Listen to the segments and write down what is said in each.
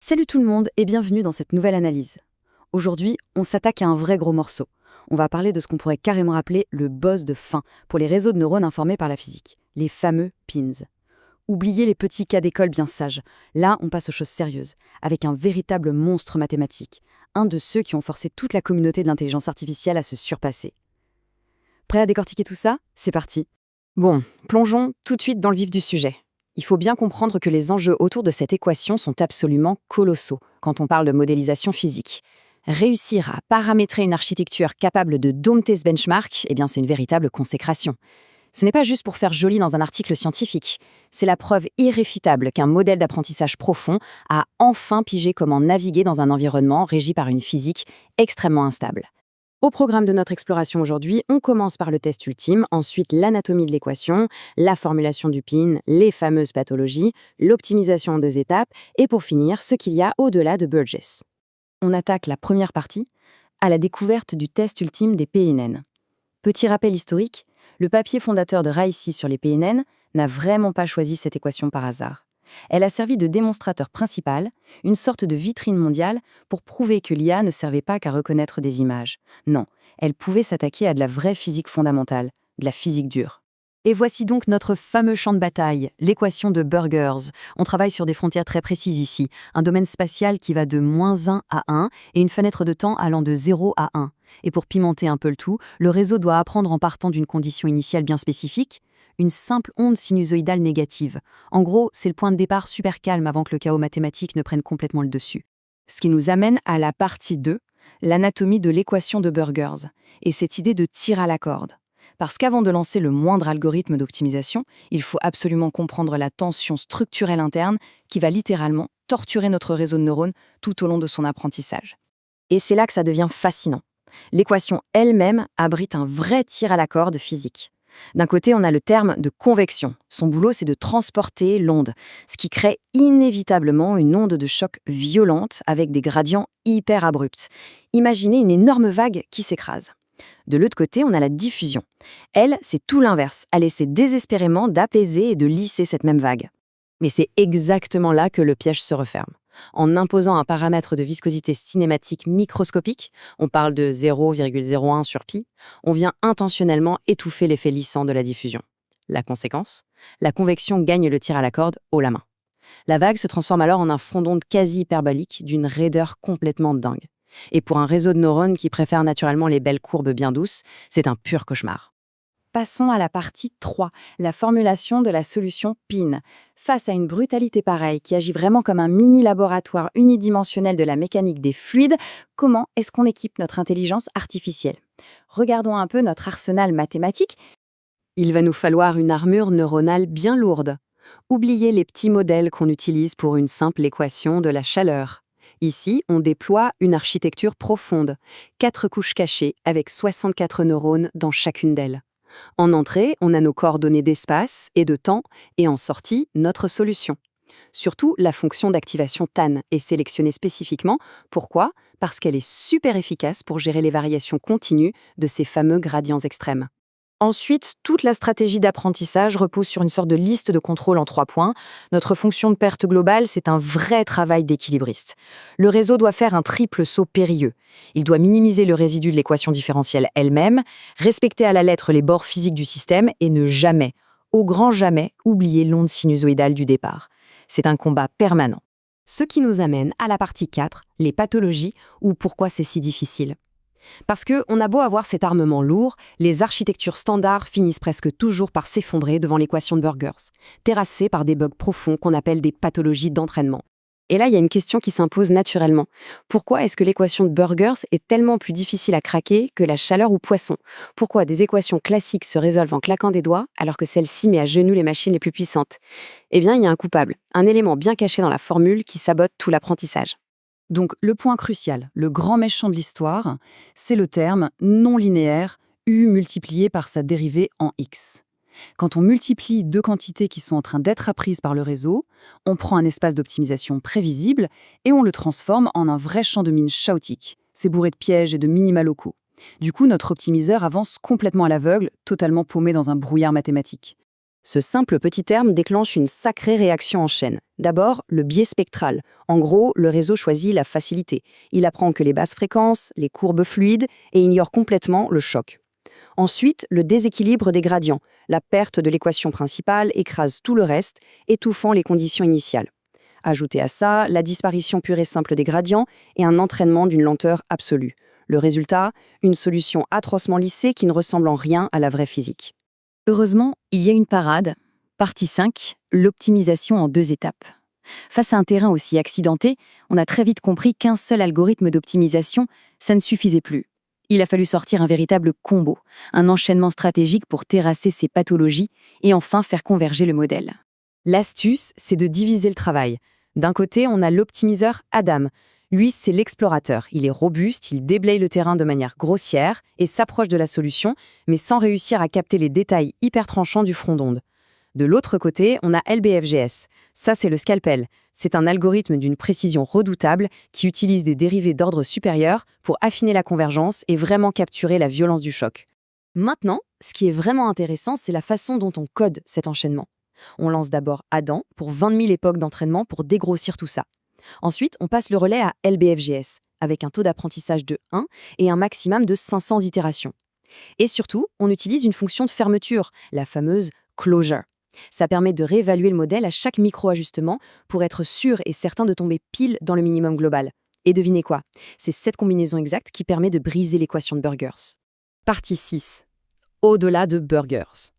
Salut tout le monde et bienvenue dans cette nouvelle analyse. Aujourd'hui, on s'attaque à un vrai gros morceau. On va parler de ce qu'on pourrait carrément appeler le boss de fin pour les réseaux de neurones informés par la physique, les fameux pins. Oubliez les petits cas d'école bien sages. Là, on passe aux choses sérieuses, avec un véritable monstre mathématique, un de ceux qui ont forcé toute la communauté de l'intelligence artificielle à se surpasser. Prêt à décortiquer tout ça? C'est parti. Bon, plongeons tout de suite dans le vif du sujet. Il faut bien comprendre que les enjeux autour de cette équation sont absolument colossaux quand on parle de modélisation physique. Réussir à paramétrer une architecture capable de dompter ce benchmark, c'est une véritable consécration. Ce n'est pas juste pour faire joli dans un article scientifique. C'est la preuve irréfutable qu'un modèle d'apprentissage profond a enfin pigé comment naviguer dans un environnement régi par une physique extrêmement instable. Au programme de notre exploration aujourd'hui, on commence par le test ultime, ensuite l'anatomie de l'équation, la formulation du PIN, les fameuses pathologies, l'optimisation en 2 étapes, et pour finir, ce qu'il y a au-delà de Burgess. On attaque la première partie, à la découverte du test ultime des PNN. Petit rappel historique, le papier fondateur de Raisi sur les PNN n'a vraiment pas choisi cette équation par hasard. Elle a servi de démonstrateur principal, une sorte de vitrine mondiale pour prouver que l'IA ne servait pas qu'à reconnaître des images. Non, elle pouvait s'attaquer à de la vraie physique fondamentale, de la physique dure. Et voici donc notre fameux champ de bataille, l'équation de Burgers. On travaille sur des frontières très précises ici, un domaine spatial qui va de -1 à 1 et une fenêtre de temps allant de 0 à 1. Et pour pimenter un peu le tout, le réseau doit apprendre en partant d'une condition initiale bien spécifique, une simple onde sinusoïdale négative. En gros, c'est le point de départ super calme avant que le chaos mathématique ne prenne complètement le dessus. Ce qui nous amène à la partie 2, l'anatomie de l'équation de Burgers, et cette idée de tir à la corde. Parce qu'avant de lancer le moindre algorithme d'optimisation, il faut absolument comprendre la tension structurelle interne qui va littéralement torturer notre réseau de neurones tout au long de son apprentissage. Et c'est là que ça devient fascinant. L'équation elle-même abrite un vrai tir à la corde physique. D'un côté, on a le terme de convection. Son boulot, c'est de transporter l'onde, ce qui crée inévitablement une onde de choc violente avec des gradients hyper abrupts. Imaginez une énorme vague qui s'écrase. De l'autre côté, on a la diffusion. Elle, c'est tout l'inverse. Elle essaie désespérément d'apaiser et de lisser cette même vague. Mais c'est exactement là que le piège se referme. En imposant un paramètre de viscosité cinématique microscopique, on parle de 0,01 sur pi, on vient intentionnellement étouffer l'effet lissant de la diffusion. La conséquence? La convection gagne le tir à la corde haut la main. La vague se transforme alors en un front d'onde quasi hyperbolique d'une raideur complètement dingue. Et pour un réseau de neurones qui préfère naturellement les belles courbes bien douces, c'est un pur cauchemar. Passons à la partie 3, la formulation de la solution PIN. Face à une brutalité pareille qui agit vraiment comme un mini-laboratoire unidimensionnel de la mécanique des fluides, comment est-ce qu'on équipe notre intelligence artificielle? Regardons un peu notre arsenal mathématique. Il va nous falloir une armure neuronale bien lourde. Oubliez les petits modèles qu'on utilise pour une simple équation de la chaleur. Ici, on déploie une architecture profonde, 4 couches cachées avec 64 neurones dans chacune d'elles. En entrée, on a nos coordonnées d'espace et de temps, et en sortie, notre solution. Surtout, la fonction d'activation TAN est sélectionnée spécifiquement. Pourquoi? Parce qu'elle est super efficace pour gérer les variations continues de ces fameux gradients extrêmes. Ensuite, toute la stratégie d'apprentissage repose sur une sorte de liste de contrôle en 3 points. Notre fonction de perte globale, c'est un vrai travail d'équilibriste. Le réseau doit faire un triple saut périlleux. Il doit minimiser le résidu de l'équation différentielle elle-même, respecter à la lettre les bords physiques du système et ne jamais, au grand jamais, oublier l'onde sinusoïdale du départ. C'est un combat permanent. Ce qui nous amène à la partie 4, les pathologies ou pourquoi c'est si difficile. Parce qu'on a beau avoir cet armement lourd, les architectures standards finissent presque toujours par s'effondrer devant l'équation de Burgers, terrassées par des bugs profonds qu'on appelle des pathologies d'entraînement. Et là, il y a une question qui s'impose naturellement. Pourquoi est-ce que l'équation de Burgers est tellement plus difficile à craquer que la chaleur ou poisson? Pourquoi des équations classiques se résolvent en claquant des doigts alors que celle-ci met à genoux les machines les plus puissantes? Eh bien, il y a un coupable, un élément bien caché dans la formule qui sabote tout l'apprentissage. Donc le point crucial, le grand méchant de l'histoire, c'est le terme non linéaire U multiplié par sa dérivée en X. Quand on multiplie deux quantités qui sont en train d'être apprises par le réseau, on prend un espace d'optimisation prévisible et on le transforme en un vrai champ de mine chaotique. C'est bourré de pièges et de minima locaux. Du coup, notre optimiseur avance complètement à l'aveugle, totalement paumé dans un brouillard mathématique. Ce simple petit terme déclenche une sacrée réaction en chaîne. D'abord, le biais spectral. En gros, le réseau choisit la facilité. Il apprend que les basses fréquences, les courbes fluides, et ignore complètement le choc. Ensuite, le déséquilibre des gradients. La perte de l'équation principale écrase tout le reste, étouffant les conditions initiales. Ajoutez à ça la disparition pure et simple des gradients et un entraînement d'une lenteur absolue. Le résultat, une solution atrocement lissée qui ne ressemble en rien à la vraie physique. Heureusement, il y a une parade. Partie 5, l'optimisation en 2 étapes. Face à un terrain aussi accidenté, on a très vite compris qu'un seul algorithme d'optimisation, ça ne suffisait plus. Il a fallu sortir un véritable combo, un enchaînement stratégique pour terrasser ces pathologies et enfin faire converger le modèle. L'astuce, c'est de diviser le travail. D'un côté, on a l'optimiseur Adam. Lui, c'est l'explorateur. Il est robuste, il déblaye le terrain de manière grossière et s'approche de la solution, mais sans réussir à capter les détails hyper tranchants du front d'onde. De l'autre côté, on a LBFGS. Ça, c'est le scalpel. C'est un algorithme d'une précision redoutable qui utilise des dérivés d'ordre supérieur pour affiner la convergence et vraiment capturer la violence du choc. Maintenant, ce qui est vraiment intéressant, c'est la façon dont on code cet enchaînement. On lance d'abord Adam pour 20 000 époques d'entraînement pour dégrossir tout ça. Ensuite, on passe le relais à LBFGS, avec un taux d'apprentissage de 1 et un maximum de 500 itérations. Et surtout, on utilise une fonction de fermeture, la fameuse closure. Ça permet de réévaluer le modèle à chaque micro-ajustement pour être sûr et certain de tomber pile dans le minimum global. Et devinez quoi? C'est cette combinaison exacte qui permet de briser l'équation de Burgers. Partie 6. Au-delà de Burgers.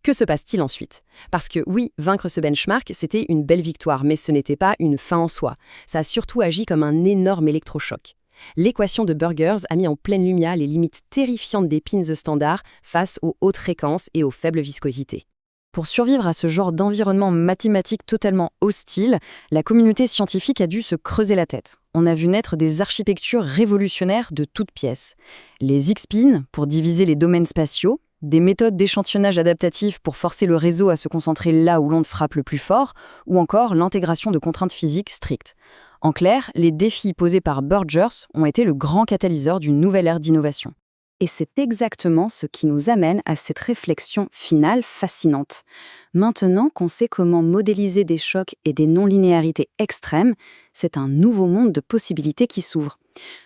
Que se passe-t-il ensuite? Parce que oui, vaincre ce benchmark, c'était une belle victoire, mais ce n'était pas une fin en soi. Ça a surtout agi comme un énorme électrochoc. L'équation de Burgers a mis en pleine lumière les limites terrifiantes des pins standards face aux hautes fréquences et aux faibles viscosités. Pour survivre à ce genre d'environnement mathématique totalement hostile, la communauté scientifique a dû se creuser la tête. On a vu naître des architectures révolutionnaires de toutes pièces. Les X-pins pour diviser les domaines spatiaux, des méthodes d'échantillonnage adaptatif pour forcer le réseau à se concentrer là où l'onde frappe le plus fort, ou encore l'intégration de contraintes physiques strictes. En clair, les défis posés par Burgers ont été le grand catalyseur d'une nouvelle ère d'innovation. Et c'est exactement ce qui nous amène à cette réflexion finale fascinante. Maintenant qu'on sait comment modéliser des chocs et des non-linéarités extrêmes, c'est un nouveau monde de possibilités qui s'ouvre.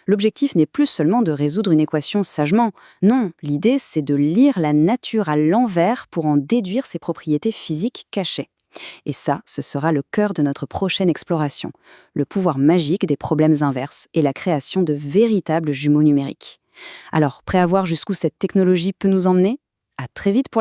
L'objectif n'est plus seulement de résoudre une équation sagement. Non, l'idée, c'est de lire la nature à l'envers pour en déduire ses propriétés physiques cachées. Et ça, ce sera le cœur de notre prochaine exploration, le pouvoir magique des problèmes inverses et la création de véritables jumeaux numériques. Alors, prêt à voir jusqu'où cette technologie peut nous emmener? À très vite pour la